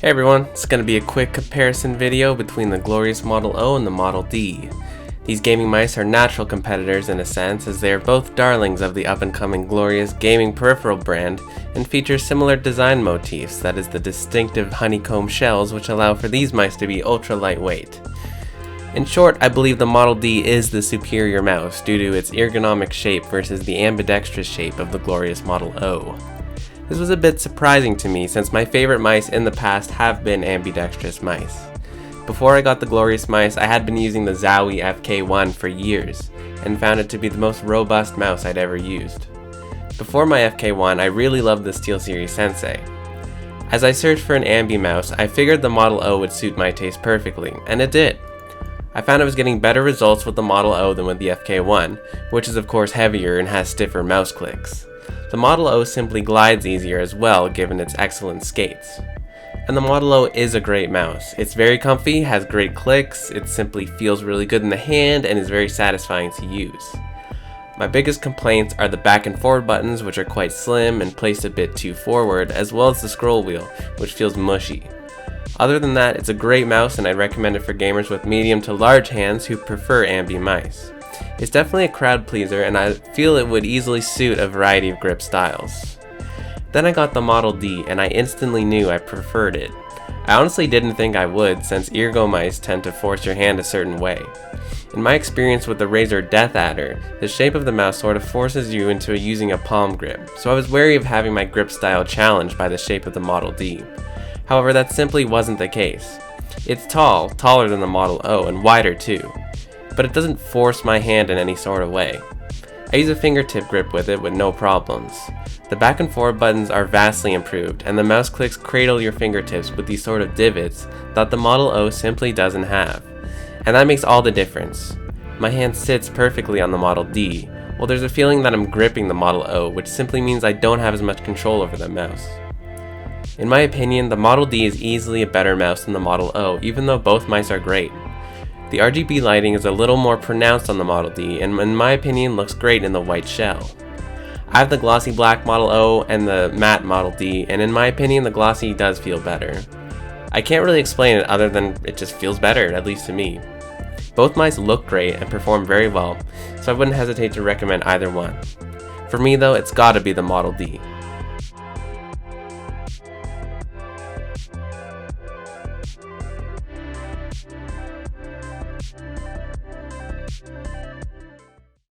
Hey everyone, it's going to be a quick comparison video between the glorious Model O and the Model D. These gaming mice are natural competitors in a sense, as they are both darlings of the up-and-coming glorious gaming peripheral brand and feature similar design motifs, that is the distinctive honeycomb shells which allow for these mice to be ultra lightweight. In short, I believe the Model D is the superior mouse due to its ergonomic shape versus the ambidextrous shape of the glorious Model O. This was a bit surprising to me since my favorite mice in the past have been ambidextrous mice. Before I got the glorious mice, I had been using the Zowie FK1 for years and found it to be the most robust mouse I'd ever used. Before my FK1, I really loved the SteelSeries Sensei. As I searched for an ambi mouse, I figured the Model O would suit my taste perfectly, and it did. I found I was getting better results with the Model O than with the FK1, which is of course heavier and has stiffer mouse clicks. The Model O simply glides easier as well given its excellent skates. And the Model O is a great mouse. It's very comfy, has great clicks, it simply feels really good in the hand, and is very satisfying to use. My biggest complaints are the back and forward buttons, which are quite slim and placed a bit too forward, as well as the scroll wheel, which feels mushy. Other than that, it's a great mouse and I'd recommend it for gamers with medium to large hands who prefer ambi mice. It's definitely a crowd pleaser and I feel it would easily suit a variety of grip styles. Then I got the Model D and I instantly knew I preferred it. I honestly didn't think I would since ergo mice tend to force your hand a certain way. In my experience with the Razer Death Adder, the shape of the mouse sort of forces you into using a palm grip, so I was wary of having my grip style challenged by the shape of the Model D. However, that simply wasn't the case. It's tall, taller than the Model O, and wider too, but it doesn't force my hand in any sort of way. I use a fingertip grip with it with no problems. The back and forward buttons are vastly improved, and the mouse clicks cradle your fingertips with these sort of divots that the Model O simply doesn't have. And that makes all the difference. My hand sits perfectly on the Model D, while there's a feeling that I'm gripping the Model O, which simply means I don't have as much control over the mouse. In my opinion, the Model D is easily a better mouse than the Model O, even though both mice are great. The RGB lighting is a little more pronounced on the Model D, and in my opinion looks great in the white shell. I have the glossy black Model O and the matte Model D, and in my opinion the glossy does feel better. I can't really explain it other than it just feels better, at least to me. Both mice look great and perform very well, so I wouldn't hesitate to recommend either one. For me though, it's gotta be the Model D.